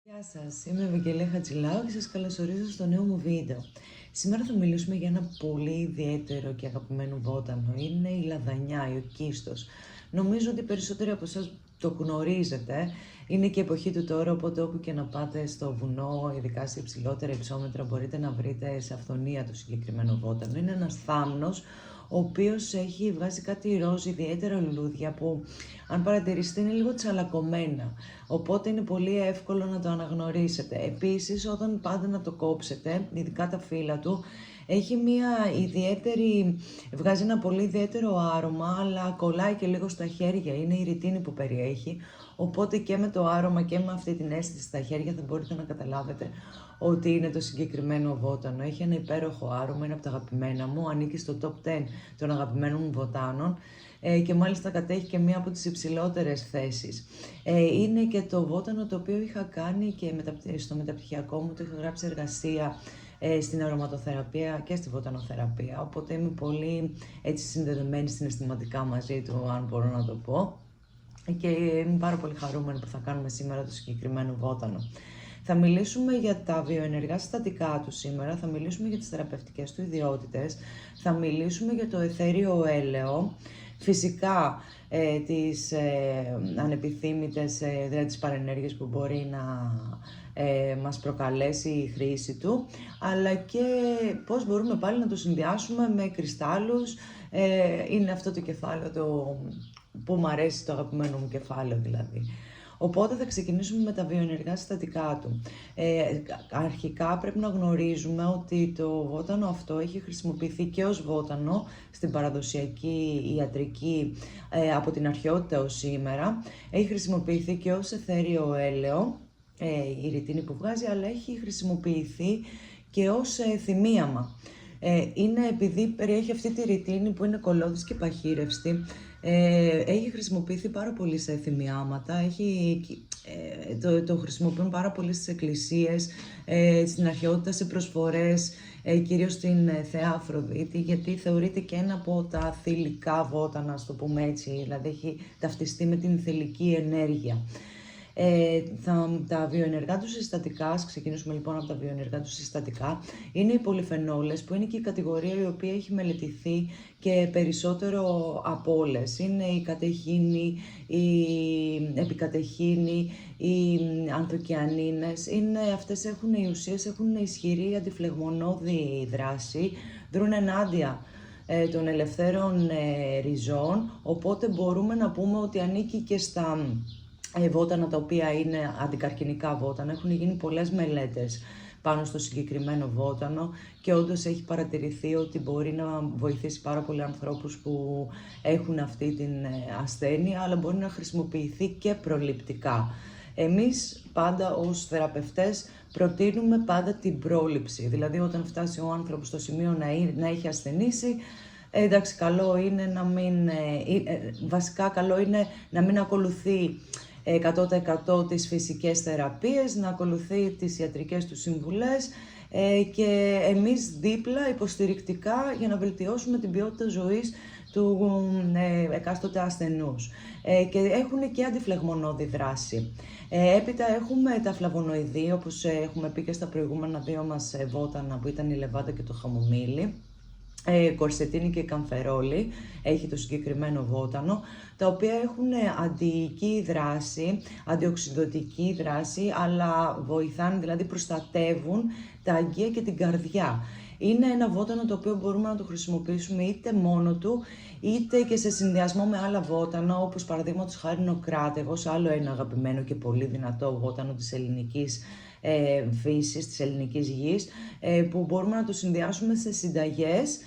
Γεια σας, είμαι η Ευαγγελία Χατζηλάου και σας καλωσορίζω στο νέο μου βίντεο. Σήμερα θα μιλήσουμε για ένα πολύ ιδιαίτερο και αγαπημένο βότανο. Είναι η λαδανιά, η οκίστος. Νομίζω ότι περισσότεροι από εσάς το γνωρίζετε. Είναι και η εποχή του τώρα, οπότε όπου και να πάτε στο βουνό, ειδικά σε υψηλότερα υψόμετρα, μπορείτε να βρείτε σε αυθονία το συγκεκριμένο βότανο. Είναι ένας θάμνος, ο οποίος έχει βγάζει κάτι ροζ, ιδιαίτερα λουλούδια που αν παρατηρήσετε είναι λίγο τσαλακωμένα, οπότε είναι πολύ εύκολο να το αναγνωρίσετε. Επίσης, όταν πάτε να το κόψετε, ειδικά τα φύλλα του, έχει βγάζει ένα πολύ ιδιαίτερο άρωμα, αλλά κολλάει και λίγο στα χέρια, είναι η ρητίνη που περιέχει, οπότε και με το άρωμα και με αυτή την αίσθηση στα χέρια θα μπορείτε να καταλάβετε ότι είναι το συγκεκριμένο βότανο. Έχει ένα υπέροχο άρωμα, είναι από τα αγαπημένα μου, ανήκει στο top 10 των αγαπημένων μου βοτάνων και μάλιστα κατέχει και μία από τις υψηλότερες θέσεις. Είναι και το βότανο το οποίο είχα κάνει και στο μεταπτυχιακό μου, το είχα γράψει εργασία στην αρωματοθεραπεία και στη βοτανοθεραπεία, οπότε είμαι πολύ έτσι συνδεδεμένη συναισθηματικά μαζί του, αν μπορώ να το πω, και είμαι πάρα πολύ χαρούμενη που θα κάνουμε σήμερα το συγκεκριμένο βότανο. Θα μιλήσουμε για τα βιοενεργά συστατικά του σήμερα, θα μιλήσουμε για τις θεραπευτικές του ιδιότητες, θα μιλήσουμε για το αιθέριο έλαιο, φυσικά τις ανεπιθύμητες, δηλαδή τις παρενέργειες που μπορεί να μας προκαλέσει η χρήση του, αλλά και πώς μπορούμε πάλι να το συνδυάσουμε με κρυστάλλους. Είναι αυτό το κεφάλαιο που μου αρέσει, το αγαπημένο μου κεφάλαιο δηλαδή. Οπότε θα ξεκινήσουμε με τα βιοενεργά συστατικά του. Αρχικά πρέπει να γνωρίζουμε ότι το βότανο αυτό έχει χρησιμοποιηθεί και ως βότανο στην παραδοσιακή ιατρική από την αρχαιότητα ως σήμερα. Έχει χρησιμοποιηθεί και ως αιθέριο έλαιο, η ρητίνη που βγάζει, αλλά έχει χρησιμοποιηθεί και ως θυμίαμα. Είναι επειδή περιέχει αυτή τη ρητίνη που είναι κολλώδης και παχύρευστη, έχει χρησιμοποιηθεί πάρα πολύ σε θυμιάματα, το χρησιμοποιούν πάρα πολύ στις εκκλησίες, στην αρχαιότητα σε προσφορές, κυρίως στην Θεά Αφροδίτη, γιατί θεωρείται και ένα από τα θηλυκά βότανα, ας το πούμε έτσι, δηλαδή έχει ταυτιστεί με την θηλυκή ενέργεια. Τα βιοενεργά του συστατικά, ας ξεκινήσουμε λοιπόν από τα βιοενεργά του συστατικά, είναι οι πολυφενόλες, που είναι και η κατηγορία η οποία έχει μελετηθεί και περισσότερο από όλες. Είναι η κατεχίνη, η επικατεχίνη, οι ανθοκιανίνες. Οι ουσίες έχουν ισχυρή αντιφλεγμονώδη δράση, δρούν ενάντια των ελευθέρων ριζών, οπότε μπορούμε να πούμε ότι ανήκει και στα βότανα τα οποία είναι αντικαρκινικά βότανα. Έχουν γίνει πολλές μελέτες πάνω στο συγκεκριμένο βότανο και όντως έχει παρατηρηθεί ότι μπορεί να βοηθήσει πάρα πολλοί ανθρώπους που έχουν αυτή την ασθένεια, αλλά μπορεί να χρησιμοποιηθεί και προληπτικά. Εμείς πάντα ως θεραπευτές προτείνουμε πάντα την πρόληψη, δηλαδή όταν φτάσει ο άνθρωπος στο σημείο να έχει ασθενήσει, εντάξει, βασικά καλό είναι να μην ακολουθεί 100% τις φυσικές θεραπείες, να ακολουθεί τις ιατρικές του συμβουλές και εμείς δίπλα υποστηρικτικά για να βελτιώσουμε την ποιότητα ζωής του εκάστοτε ασθενούς. Και έχουν και αντιφλεγμονώδη δράση. Έπειτα έχουμε τα φλαβονοειδή, όπως έχουμε πει και στα προηγούμενα δύο μας βότανα που ήταν η λεβάντα και το χαμομήλι. Κορσετίνη και καμφερόλι έχει το συγκεκριμένο βότανο, τα οποία έχουν αντιοική δράση, αντιοξυδωτική δράση, αλλά βοηθάνε, δηλαδή προστατεύουν τα αγκία και την καρδιά. Είναι ένα βότανο το οποίο μπορούμε να το χρησιμοποιήσουμε είτε μόνο του, είτε και σε συνδυασμό με άλλα βότανα, όπως παραδείγματος χάρη ο κράτεγος, άλλο ένα αγαπημένο και πολύ δυνατό βότανο της ελληνικής φύσης, της ελληνικής γης, που μπορούμε να το συνδυάσουμε σε συνταγές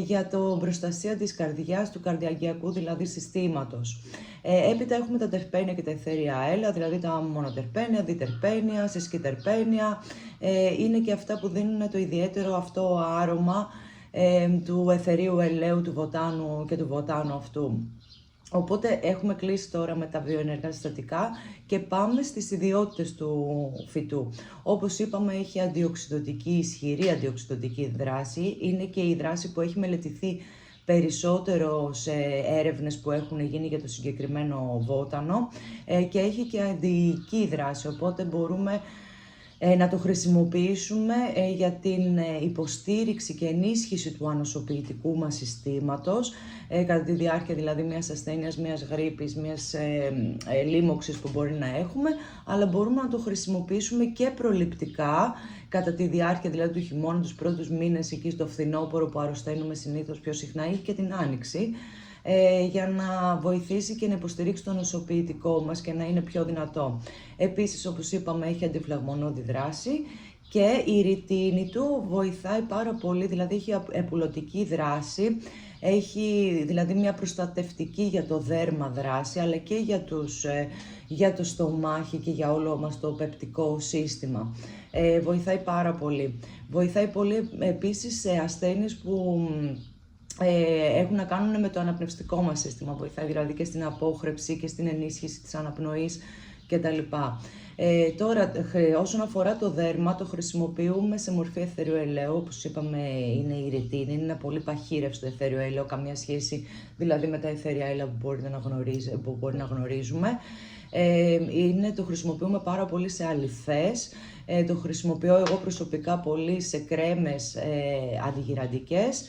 για το προστασία της καρδιάς, του καρδιαγγειακού δηλαδή συστήματος. Έπειτα έχουμε τα τερπένια και τα αιθέρια έλαια, δηλαδή τα μονοτερπένια, διτερπένια, συσκυτερπένια. Είναι και αυτά που δίνουν το ιδιαίτερο αυτό άρωμα του αιθερίου ελαίου του βοτάνου και του βοτάνου αυτού. Οπότε έχουμε κλείσει τώρα με τα βιοενεργά συστατικά και πάμε στις ιδιότητες του φυτού. Όπως είπαμε, έχει ισχυρή αντιοξυδωτική δράση. Είναι και η δράση που έχει μελετηθεί περισσότερο σε έρευνες που έχουν γίνει για το συγκεκριμένο βότανο και έχει και αντιοική δράση, οπότε μπορούμε να το χρησιμοποιήσουμε για την υποστήριξη και ενίσχυση του ανοσοποιητικού μας συστήματος κατά τη διάρκεια δηλαδή μιας ασθένειας, μιας γρίπης, μιας λίμωξης που μπορεί να έχουμε, αλλά μπορούμε να το χρησιμοποιήσουμε και προληπτικά κατά τη διάρκεια δηλαδή του χειμώνα, τους πρώτους μήνες εκεί στο φθινόπωρο που αρρωσταίνουμε συνήθως πιο συχνά ή και την άνοιξη, για να βοηθήσει και να υποστηρίξει το νοσοποιητικό μας και να είναι πιο δυνατό. Επίσης, όπως είπαμε, έχει αντιφλαγμονώδη δράση και η ρητίνη του βοηθάει πάρα πολύ, δηλαδή έχει επουλωτική δράση, έχει δηλαδή μια προστατευτική για το δέρμα δράση, αλλά και για το στομάχι και για όλο μας το πεπτικό σύστημα. Βοηθάει πάρα πολύ. Βοηθάει πολύ επίσης σε ασθένειες που έχουν να κάνουν με το αναπνευστικό μας σύστημα, βοηθάει δηλαδή και στην απόχρεψη και στην ενίσχυση της αναπνοής κτλ. Τώρα, όσον αφορά το δέρμα, το χρησιμοποιούμε σε μορφή αιθερίου ελαίου, όπως είπαμε είναι η ρητίνη, είναι ένα πολύ παχύρευστο αιθέριο έλαιο, καμία σχέση δηλαδή με τα αιθέρια έλαια που μπορεί να γνωρίζουμε. Το χρησιμοποιούμε πάρα πολύ σε αλυφές, το χρησιμοποιώ εγώ προσωπικά πολύ σε κρέμες αντιγυραντικές.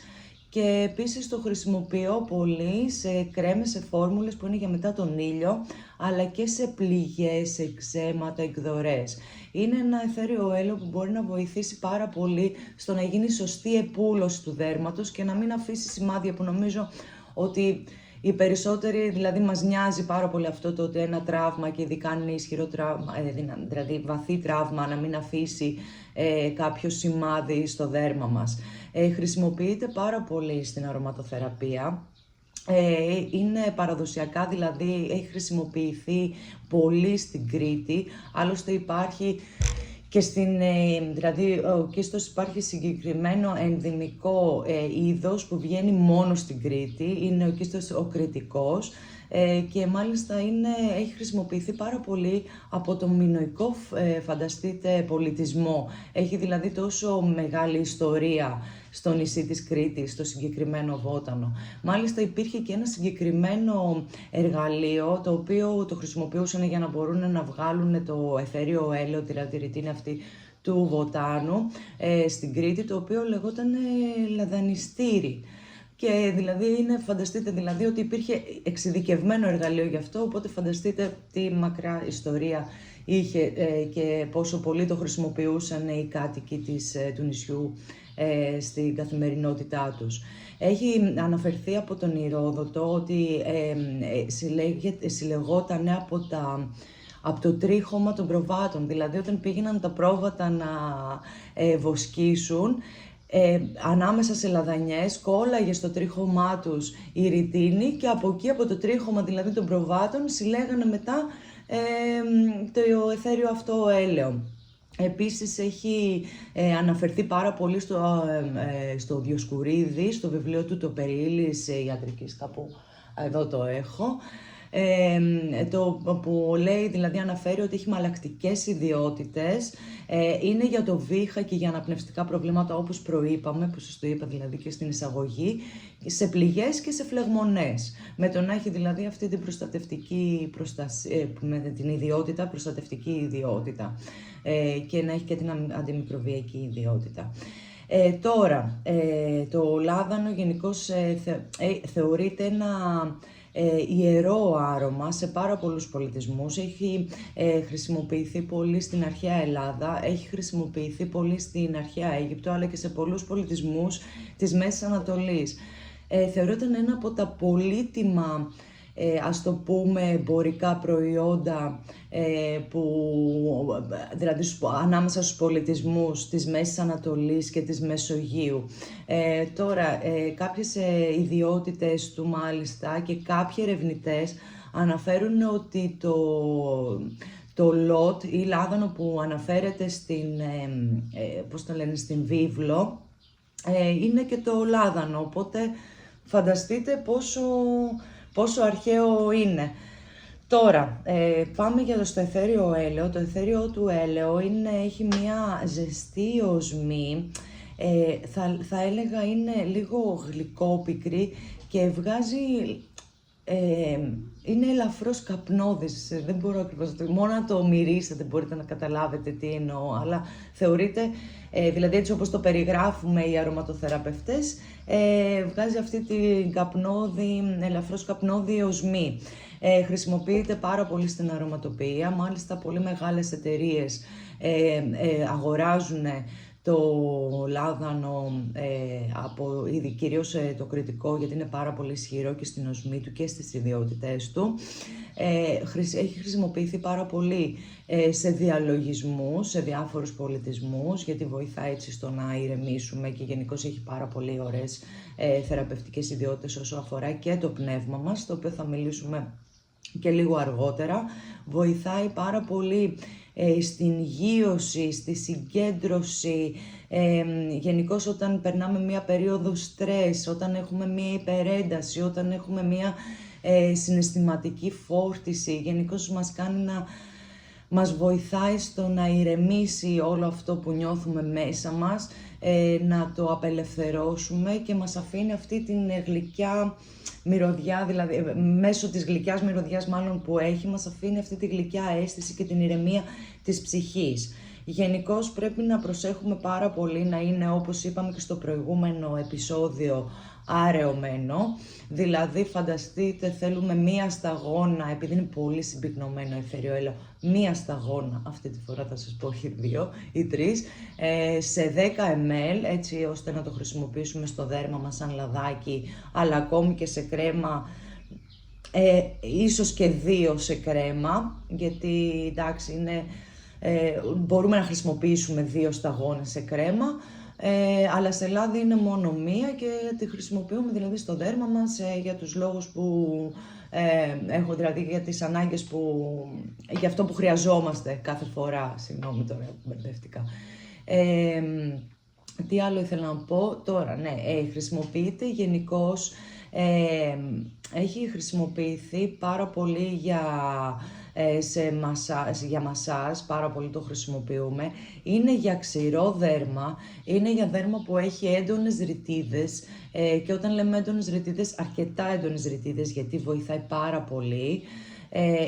Και επίσης το χρησιμοποιώ πολύ σε κρέμες, σε φόρμουλες που είναι για μετά τον ήλιο, αλλά και σε πληγές, σε εκζέματα, εκδορές. Είναι ένα αιθέριο έλαιο που μπορεί να βοηθήσει πάρα πολύ στο να γίνει σωστή επούλωση του δέρματος και να μην αφήσει σημάδια, που νομίζω ότι οι περισσότεροι, δηλαδή μας νοιάζει πάρα πολύ αυτό το ότι ένα τραύμα, και ειδικά αν είναι ισχυρό τραύμα, δηλαδή βαθύ τραύμα, να μην αφήσει κάποιο σημάδι στο δέρμα μας. Χρησιμοποιείται πάρα πολύ στην αρωματοθεραπεία. Είναι παραδοσιακά, δηλαδή έχει χρησιμοποιηθεί πολύ στην Κρήτη, άλλωστε υπάρχει και δηλαδή ο κύστος υπάρχει συγκεκριμένο ενδυμικό είδος που βγαίνει μόνο στην Κρήτη, είναι ο κύστος ο κρητικός, και μάλιστα έχει χρησιμοποιηθεί πάρα πολύ από το μινωικό, φανταστείτε, πολιτισμό. Έχει δηλαδή τόσο μεγάλη ιστορία στο νησί της Κρήτης, στο συγκεκριμένο βότανο. Μάλιστα υπήρχε και ένα συγκεκριμένο εργαλείο, το οποίο το χρησιμοποιούσαν για να μπορούν να βγάλουν το αιθέριο έλαιο, δηλαδή τη ρητίνη αυτή του βοτάνου, στην Κρήτη, το οποίο λεγόταν λαδανιστήρι. Και δηλαδή φανταστείτε δηλαδή ότι υπήρχε εξειδικευμένο εργαλείο γι' αυτό, οπότε φανταστείτε τι μακρά ιστορία είχε και πόσο πολύ το χρησιμοποιούσαν οι κάτοικοι του νησιού στην καθημερινότητά τους. Έχει αναφερθεί από τον Ηρόδοτο ότι συλλεγόταν από το τρίχωμα των προβάτων, δηλαδή όταν πήγαιναν τα πρόβατα να βοσκήσουν, ανάμεσα σε λαδανιές κόλλαγε στο τρίχωμά τους η ρητίνη και από εκεί, από το τρίχωμα δηλαδή των προβάτων, συλλέγανε μετά το αιθέριο αυτό έλαιο. Επίσης έχει αναφερθεί πάρα πολύ στο Διοσκουρίδη, στο βιβλίο του «Το Περιήλης Ιατρικής», κάπου εδώ το έχω, που λέει, δηλαδή αναφέρει ότι έχει μαλακτικές ιδιότητες, είναι για το βήχα και για αναπνευστικά προβλήματα, όπως προείπαμε, που σας το είπα δηλαδή και στην εισαγωγή, σε πληγές και σε φλεγμονές, με το να έχει δηλαδή αυτή την προστατευτική με την ιδιότητα, προστατευτική ιδιότητα, και να έχει και την αντιμικροβιακή ιδιότητα. Τώρα, το λάδανο γενικώς θεωρείται ένα ιερό άρωμα σε πάρα πολλούς πολιτισμούς. Έχει χρησιμοποιηθεί πολύ στην αρχαία Ελλάδα, έχει χρησιμοποιηθεί πολύ στην αρχαία Αίγυπτο, αλλά και σε πολλούς πολιτισμούς της Μέσης Ανατολής. Θεωρείται ένα από τα πολύτιμα, ας το πούμε, εμπορικά προϊόντα δηλαδή ανάμεσα στους πολιτισμούς της Μέσης Ανατολής και της Μεσογείου. Τώρα, κάποιες ιδιότητες του μάλιστα και κάποιοι ερευνητές αναφέρουν ότι το λότ ή λάδανο που αναφέρεται στην βίβλο είναι και το λάδανο, οπότε φανταστείτε πόσο αρχαίο είναι. Τώρα, πάμε στο αιθέριο έλαιο. Το αιθέριο του έλαιο έχει μια ζεστή οσμή, θα έλεγα είναι λίγο γλυκόπικρη και βγάζει... είναι ελαφρώς καπνώδης, δεν μπορώ ακριβώς, μόνο να το μυρίσετε μπορείτε να καταλάβετε τι εννοώ, αλλά θεωρείται, δηλαδή έτσι όπως το περιγράφουμε οι αρωματοθεραπευτές, βγάζει αυτή την καπνώδη, ελαφρώς καπνώδη οσμή. Χρησιμοποιείται πάρα πολύ στην αρωματοποιία, μάλιστα πολύ μεγάλες εταιρείες αγοράζουν το λάδανο από κυρίως το κρητικό, γιατί είναι πάρα πολύ ισχυρό και στην οσμή του και στις ιδιότητές του. Έχει χρησιμοποιηθεί πάρα πολύ σε διαλογισμούς, σε διάφορους πολιτισμούς, γιατί βοηθάει έτσι στο να ηρεμήσουμε και γενικώς έχει πάρα πολύ ωραίες θεραπευτικές ιδιότητες όσο αφορά και το πνεύμα μας, το οποίο θα μιλήσουμε και λίγο αργότερα. Βοηθάει πάρα πολύ στην γείωση, στη συγκέντρωση, γενικώς όταν περνάμε μία περίοδο στρες, όταν έχουμε μία υπερένταση, όταν έχουμε μία συναισθηματική φόρτιση, γενικώς μας βοηθάει στο να ηρεμήσει όλο αυτό που νιώθουμε μέσα μας, να το απελευθερώσουμε και μας αφήνει αυτή την γλυκιά μυρωδιά, δηλαδή μέσω της γλυκιάς μυρωδιάς μάλλον που έχει, μας αφήνει αυτή τη γλυκιά αίσθηση και την ηρεμία της ψυχής. Γενικώς πρέπει να προσέχουμε πάρα πολύ να είναι, όπως είπαμε και στο προηγούμενο επεισόδιο, αραιωμένο. Δηλαδή φανταστείτε, θέλουμε μία σταγόνα, επειδή είναι πολύ συμπυκνωμένο αιθέριο έλαιο, μία σταγόνα, αυτή τη φορά θα σας πω όχι 2 ή 3, σε 10 ml, έτσι ώστε να το χρησιμοποιήσουμε στο δέρμα μας σαν λαδάκι, αλλά ακόμη και σε κρέμα, ίσως και 2 σε κρέμα, γιατί εντάξει μπορούμε να χρησιμοποιήσουμε 2 σταγόνες σε κρέμα, αλλά σε λάδι είναι μόνο μία και τη χρησιμοποιούμε δηλαδή στο δέρμα μας για τους λόγους που έχω, δηλαδή για τις ανάγκες για αυτό που χρειαζόμαστε κάθε φορά. Συγγνώμη τώρα που μπερδεύτηκα. Τι άλλο ήθελα να πω τώρα, ναι, χρησιμοποιείται γενικώς, έχει χρησιμοποιηθεί πάρα πολύ για μασάζ, πάρα πολύ το χρησιμοποιούμε. Είναι για ξηρό δέρμα, είναι για δέρμα που έχει έντονες ρητίδες και όταν λέμε έντονες ρητίδες, αρκετά έντονες ρητίδες, γιατί βοηθάει πάρα πολύ.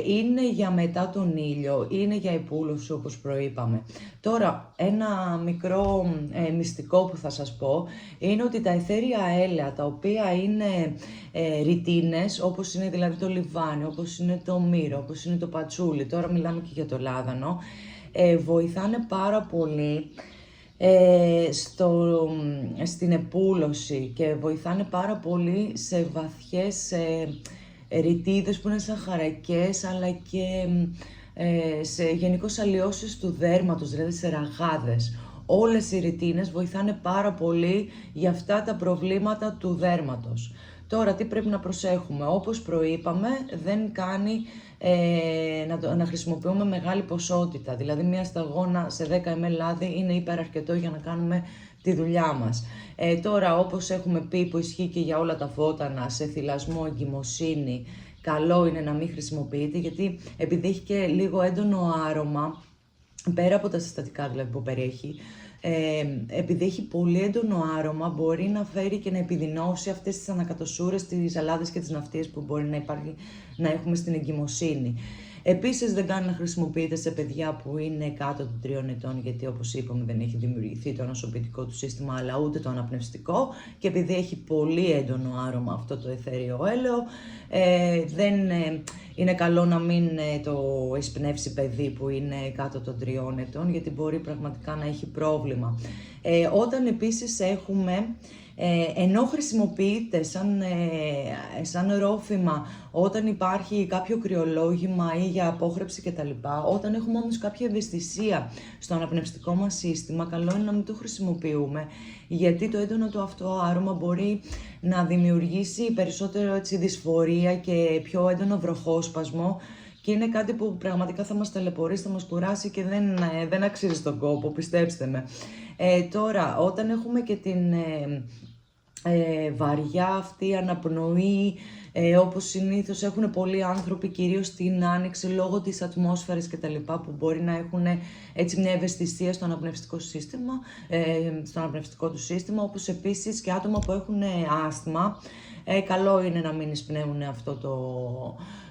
Είναι για μετά τον ήλιο, είναι για επούλωση όπως προείπαμε. Τώρα, ένα μικρό μυστικό που θα σας πω είναι ότι τα αιθέρια έλαια, τα οποία είναι ρητίνες, όπως είναι δηλαδή το λιβάνι, όπως είναι το μύρο, όπως είναι το πατσούλι, τώρα μιλάμε και για το λάδανο, βοηθάνε πάρα πολύ στην επούλωση και βοηθάνε πάρα πολύ σε βαθιές ρητίδες που είναι σαν χαρακές, αλλά και σε γενικώς αλλοιώσεις του δέρματος, δηλαδή σε ραγάδες. Όλες οι ρητίνες βοηθάνε πάρα πολύ για αυτά τα προβλήματα του δέρματος. Τώρα, τι πρέπει να προσέχουμε? Όπως προείπαμε, δεν κάνει να χρησιμοποιούμε μεγάλη ποσότητα. Δηλαδή, μία σταγόνα σε 10 ml λάδι είναι υπεραρκετό για να κάνουμε τη δουλειά μας. Τώρα, όπως έχουμε πει, που ισχύει και για όλα τα φώτανα, σε θυλασμό, εγκυμοσύνη, καλό είναι να μην χρησιμοποιείται, γιατί επειδή έχει και λίγο έντονο άρωμα, πέρα από τα συστατικά δηλαδή που περιέχει, επειδή έχει πολύ έντονο άρωμα, μπορεί να φέρει και να επιδεινώσει αυτές τις ανακατοσούρες, τις ζαλάδες και τις ναυτίες που μπορεί να έχουμε στην εγκυμοσύνη. Επίσης δεν κάνει να χρησιμοποιείται σε παιδιά που είναι κάτω των 3 ετών, γιατί όπως είπαμε δεν έχει δημιουργηθεί το ανοσοποιητικό του σύστημα, αλλά ούτε το αναπνευστικό, και επειδή έχει πολύ έντονο άρωμα αυτό το αιθέριο έλαιο, δεν είναι καλό να μην το εισπνεύσει παιδί που είναι κάτω των 3 ετών, γιατί μπορεί πραγματικά να έχει πρόβλημα. Όταν επίσης έχουμε, ενώ χρησιμοποιείται σαν ρόφημα όταν υπάρχει κάποιο κρυολόγημα ή για απόχρεψη κτλ. Όταν έχουμε όμως κάποια ευαισθησία στο αναπνευστικό μας σύστημα, καλό είναι να μην το χρησιμοποιούμε, γιατί το έντονο του αυτό άρωμα μπορεί να δημιουργήσει περισσότερο δυσφορία και πιο έντονο βροχόσπασμο, και είναι κάτι που πραγματικά θα μας ταλαιπωρήσει, θα μας κουράσει και δεν αξίζει τον κόπο, πιστέψτε με. Τώρα, όταν έχουμε και βαριά αυτή η αναπνοή, όπως συνήθως έχουν πολλοί άνθρωποι, κυρίως στην άνοιξη, λόγω της ατμόσφαιρας και τα λοιπά, που μπορεί να έχουν έτσι μια ευαισθησία στο αναπνευστικό σύστημα, στο αναπνευστικό του σύστημα, όπως επίσης και άτομα που έχουν άσθμα. Καλό είναι να μην εισπνέουν αυτό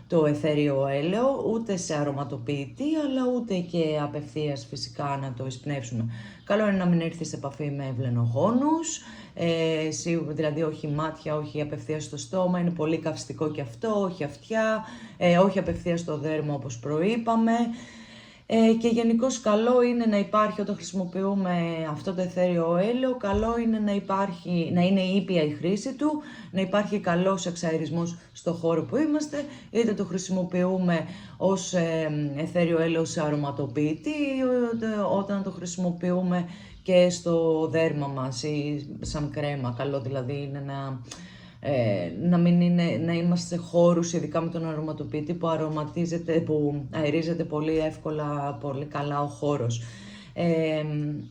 το αιθέριο έλαιο, ούτε σε αρωματοποιητή, αλλά ούτε και απευθείας φυσικά να το εισπνεύσουμε. Καλό είναι να μην έρθει σε επαφή με ευλενογόνους, δηλαδή όχι μάτια, όχι απευθείας στο στόμα, είναι πολύ καυστικό και αυτό, όχι αυτιά, όχι απευθείας στο δέρμα όπως προείπαμε. Και γενικώς καλό είναι να υπάρχει, όταν χρησιμοποιούμε αυτό το αιθέριο έλαιο, καλό είναι να είναι ήπια η χρήση του, να υπάρχει καλός εξαερισμός στο χώρο που είμαστε, είτε το χρησιμοποιούμε ως αιθέριο έλαιο σε αρωματοποιητή, όταν το χρησιμοποιούμε και στο δέρμα μας ή σαν κρέμα. Καλό δηλαδή είναι να είμαστε σε χώρους, ειδικά με τον αρωματοποιητή, που αερίζεται πολύ εύκολα, πολύ καλά ο χώρος.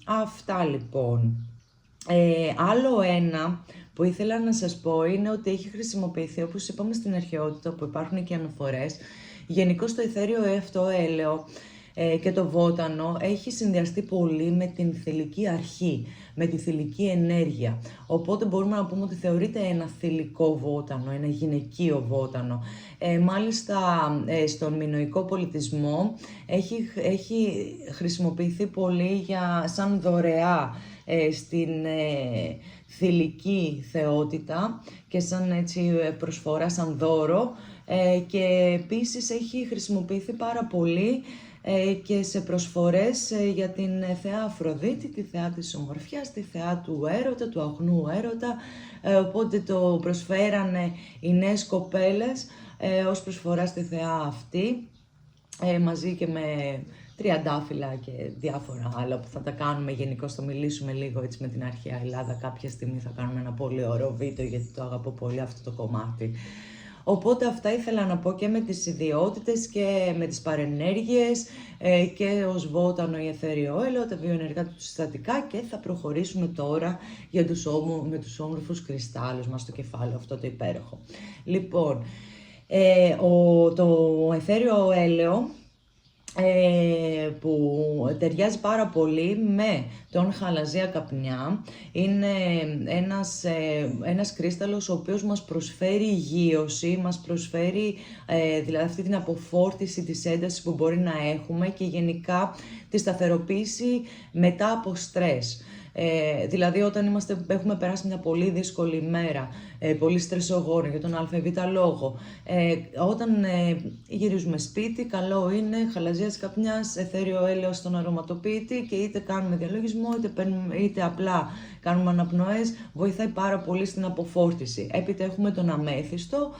Αυτά λοιπόν. Άλλο ένα που ήθελα να σας πω είναι ότι έχει χρησιμοποιηθεί, όπως είπαμε στην αρχαιότητα, που υπάρχουν και αναφορές, γενικώς το αιθέριο αυτό έλαιο και το βότανο έχει συνδυαστεί πολύ με την θηλυκή αρχή, με τη θηλυκή ενέργεια. Οπότε μπορούμε να πούμε ότι θεωρείται ένα θηλυκό βότανο, ένα γυναικείο βότανο. Μάλιστα στον μινωικό πολιτισμό έχει χρησιμοποιηθεί πολύ σαν δωρεά στην θηλυκή θεότητα και σαν έτσι προσφορά, σαν δώρο, και επίσης έχει χρησιμοποιηθεί πάρα πολύ και σε προσφορές για την θεά Αφροδίτη, τη θεά της ομορφιάς, τη θεά του έρωτα, του αγνού έρωτα, οπότε το προσφέρανε οι νέες κοπέλες ως προσφορά στη θεά αυτή, μαζί και με τριαντάφυλλα και διάφορα άλλα που θα τα κάνουμε γενικώς, θα μιλήσουμε λίγο έτσι με την αρχαία Ελλάδα, κάποια στιγμή θα κάνουμε ένα πολύ ωραίο βίντεο, γιατί το αγαπώ πολύ αυτό το κομμάτι. Οπότε αυτά ήθελα να πω και με τις ιδιότητες και με τις παρενέργειες και ως βότανο ή αιθέριο έλαιο, τα βιοενεργά του συστατικά, και θα προχωρήσουμε τώρα με τους όμορφους κρυστάλλους μας στο κεφάλαιο, αυτό το υπέροχο. Λοιπόν, το αιθέριο έλαιο που ταιριάζει πάρα πολύ με τον χαλαζία καπνιά, είναι ένας κρύσταλλος ο οποίος μας προσφέρει υγείωση, μας προσφέρει δηλαδή αυτή την αποφόρτιση της έντασης που μπορεί να έχουμε και γενικά τη σταθεροποίηση μετά από στρες. Δηλαδή όταν έχουμε περάσει μια πολύ δύσκολη ημέρα, πολύ στρεσογόνο για τον ΑΒ λόγο, όταν γυρίζουμε σπίτι, καλό είναι χαλαζίας καπνιάς, αιθέριο έλαιο στον αρωματοποιητή, και είτε κάνουμε διαλογισμό είτε απλά κάνουμε αναπνοές, βοηθάει πάρα πολύ στην αποφόρτιση. Έπειτα έχουμε τον αμέθιστο,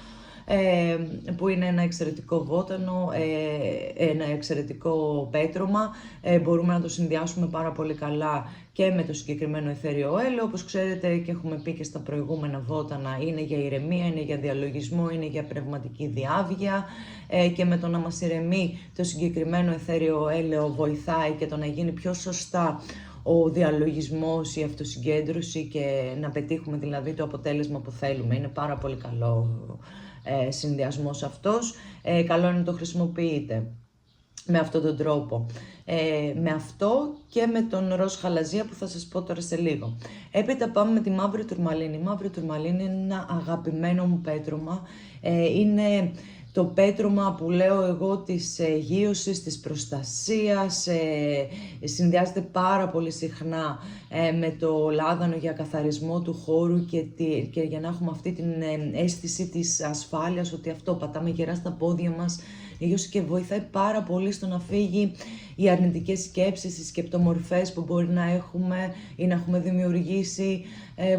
που είναι ένα εξαιρετικό βότανο, ένα εξαιρετικό πέτρωμα. Μπορούμε να το συνδυάσουμε πάρα πολύ καλά και με το συγκεκριμένο αιθέριο έλαιο. Όπως ξέρετε και έχουμε πει και στα προηγούμενα βότανα, είναι για ηρεμία, είναι για διαλογισμό, είναι για πνευματική διάβγεια, και με το να μας ηρεμεί το συγκεκριμένο αιθέριο έλαιο βοηθάει και το να γίνει πιο σωστά ο διαλογισμός, η αυτοσυγκέντρωση, και να πετύχουμε δηλαδή το αποτέλεσμα που θέλουμε. Είναι πάρα πολύ καλό συνδυασμός αυτός. Καλό είναι να το χρησιμοποιείτε με αυτόν τον τρόπο. Με αυτό και με τον ροζ χαλαζία που θα σας πω τώρα σε λίγο. Έπειτα πάμε με τη μαύρη τουρμαλίνη. Η μαύρη τουρμαλίνη είναι ένα αγαπημένο μου πέτρωμα. Είναι το πέτρωμα που λέω εγώ της εγείωσης, της προστασίας, συνδυάζεται πάρα πολύ συχνά με το λάδανο για καθαρισμό του χώρου και για να έχουμε αυτή την αίσθηση της ασφάλειας, ότι αυτό πατάμε γερά στα πόδια μας, και βοηθάει πάρα πολύ στο να φύγει οι αρνητικές σκέψεις, οι σκεπτομορφές που μπορεί να έχουμε ή να έχουμε δημιουργήσει.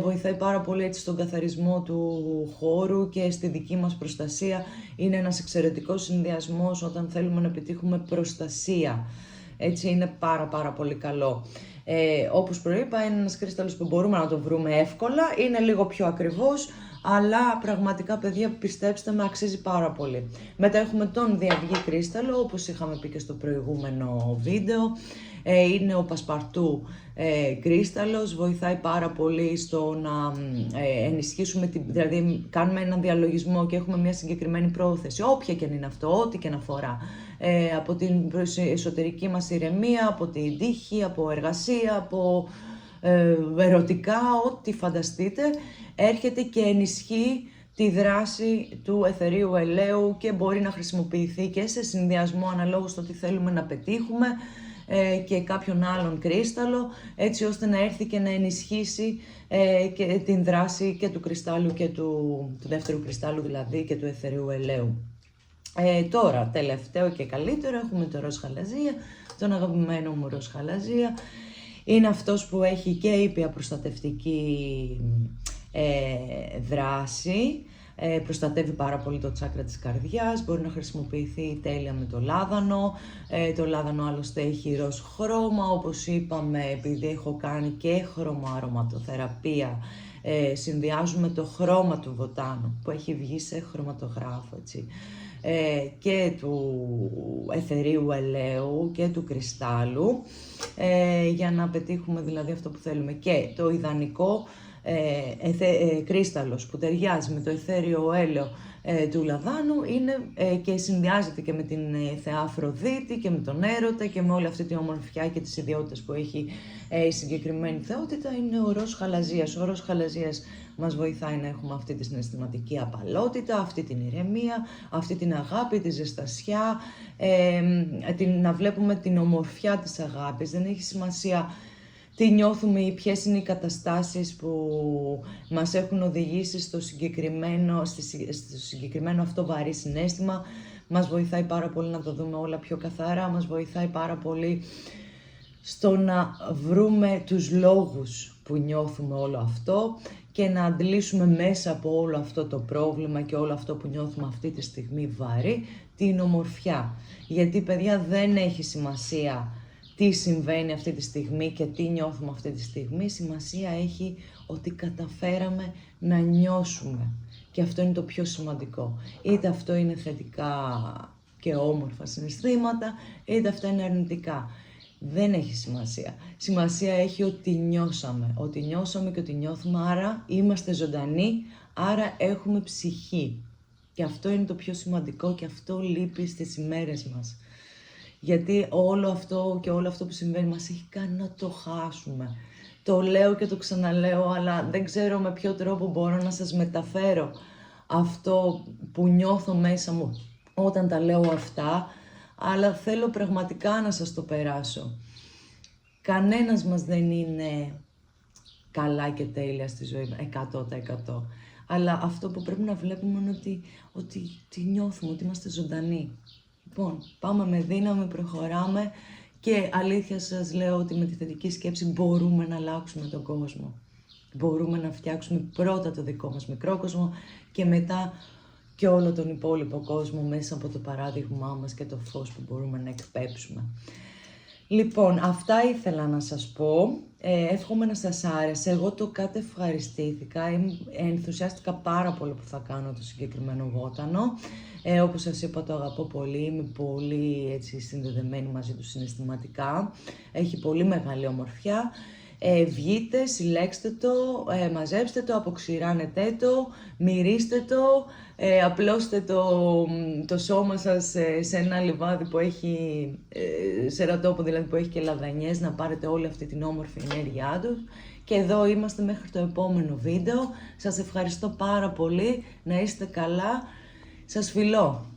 Βοηθάει πάρα πολύ έτσι στον καθαρισμό του χώρου και στη δική μας προστασία. Είναι ένας εξαιρετικός συνδυασμός όταν θέλουμε να επιτύχουμε προστασία. Έτσι είναι πάρα πολύ καλό. Όπως προείπα, είναι ένας κρύσταλλος που μπορούμε να το βρούμε εύκολα, είναι λίγο πιο ακριβώς, αλλά πραγματικά παιδιά πιστέψτε με αξίζει πάρα πολύ. Μετά έχουμε τον διαυγή κρίσταλο, όπως είχαμε πει και στο προηγούμενο βίντεο. Είναι ο πασπαρτού κρίσταλος, βοηθάει πάρα πολύ στο να ενισχύσουμε, δηλαδή κάνουμε έναν διαλογισμό και έχουμε μια συγκεκριμένη πρόθεση, όποια και είναι αυτό, ό,τι και να αφορά, από την εσωτερική μας ηρεμία, από την τύχη, από εργασία, από ερωτικά, ό,τι φανταστείτε, έρχεται και ενισχύει τη δράση του αιθερίου ελαίου και μπορεί να χρησιμοποιηθεί και σε συνδυασμό αναλόγως στο τι θέλουμε να πετύχουμε και κάποιον άλλον κρίσταλο, έτσι ώστε να έρθει και να ενισχύσει και την δράση και του κρυστάλλου και του δεύτερου κρυστάλλου, δηλαδή και του αιθερίου ελαίου. Τώρα, τελευταίο και καλύτερο, έχουμε το ροζ χαλαζία, τον αγαπημένο μου ροζ χαλαζία. Είναι αυτός που έχει και ήπια προστατευτική δράση, προστατεύει πάρα πολύ το τσάκρα της καρδιάς, μπορεί να χρησιμοποιηθεί τέλεια με το λάδανο. Το λάδανο άλλωστε έχει ροζ χρώμα, όπως είπαμε, επειδή έχω κάνει και χρωμοαρωματοθεραπεία, συνδυάζουμε το χρώμα του βοτάνου που έχει βγει σε χρωματογράφο, έτσι, και του αιθερίου ελαίου και του κρυστάλλου, για να πετύχουμε δηλαδή αυτό που θέλουμε. Και το ιδανικό κρύσταλλος που ταιριάζει με το αιθέριο έλαιο του λαδάνου είναι και συνδυάζεται και με την θεά Αφροδίτη και με τον έρωτα και με όλη αυτή την ομορφιά και τις ιδιότητες που έχει η συγκεκριμένη θεότητα, είναι ο ροζ χαλαζίας. Ο ροζ χαλαζίας μας βοηθάει να έχουμε αυτή τη συναισθηματική απαλότητα, αυτή την ηρεμία, αυτή την αγάπη, τη ζεστασιά, να βλέπουμε την ομορφιά της αγάπης. Δεν έχει σημασία τι νιώθουμε ή ποιες είναι οι καταστάσεις που μας έχουν οδηγήσει στο συγκεκριμένο αυτό βαρύ συναίσθημα. Μας βοηθάει πάρα πολύ να το δούμε όλα πιο καθαρά, μας βοηθάει πάρα πολύ στο να βρούμε τους λόγους που νιώθουμε όλο αυτό και να αντλήσουμε μέσα από όλο αυτό το πρόβλημα και όλο αυτό που νιώθουμε αυτή τη στιγμή βαρύ, την ομορφιά. Γιατί παιδιά δεν έχει σημασία τι συμβαίνει αυτή τη στιγμή και τι νιώθουμε αυτή τη στιγμή, σημασία έχει ότι καταφέραμε να νιώσουμε. Και αυτό είναι το πιο σημαντικό. Είτε αυτό είναι θετικά και όμορφα συναισθήματα, είτε αυτά είναι αρνητικά. Δεν έχει σημασία. Σημασία έχει ότι νιώσαμε. Ότι νιώσαμε και ότι νιώθουμε, άρα είμαστε ζωντανοί, άρα έχουμε ψυχή. Και αυτό είναι το πιο σημαντικό και αυτό λείπει στις ημέρες μας. Γιατί όλο αυτό που συμβαίνει μας έχει κάνει να το χάσουμε. Το λέω και το ξαναλέω, αλλά δεν ξέρω με ποιο τρόπο μπορώ να σας μεταφέρω αυτό που νιώθω μέσα μου όταν τα λέω αυτά, αλλά θέλω πραγματικά να σας το περάσω. Κανένας μας δεν είναι καλά και τέλεια στη ζωή, 100%. Αλλά αυτό που πρέπει να βλέπουμε είναι ότι νιώθουμε, ότι είμαστε ζωντανοί. Λοιπόν, πάμε με δύναμη, προχωράμε και αλήθεια σας λέω ότι με τη θετική σκέψη μπορούμε να αλλάξουμε τον κόσμο. Μπορούμε να φτιάξουμε πρώτα το δικό μας μικρό κόσμο και μετά και όλο τον υπόλοιπο κόσμο μέσα από το παράδειγμά μας και το φως που μπορούμε να εκπέψουμε. Λοιπόν, αυτά ήθελα να σας πω. Εύχομαι να σας άρεσε. Εγώ το κατευχαριστήθηκα. Ενθουσιάστηκα πάρα πολύ που θα κάνω το συγκεκριμένο βότανο. Όπως σας είπα, το αγαπώ πολύ. Είμαι πολύ έτσι, συνδεδεμένη μαζί του συναισθηματικά. Έχει πολύ μεγάλη ομορφιά. Βγείτε, συλλέξτε το, μαζέψτε το, αποξηράνετε το, μυρίστε το, απλώστε το σώμα σας σε ένα λιβάδι που έχει, σε ένα τόπο δηλαδή που έχει και λαδανιές, να πάρετε όλη αυτή την όμορφη ενέργειά του. Και εδώ είμαστε μέχρι το επόμενο βίντεο. Σας ευχαριστώ πάρα πολύ, να είστε καλά, σας φιλώ.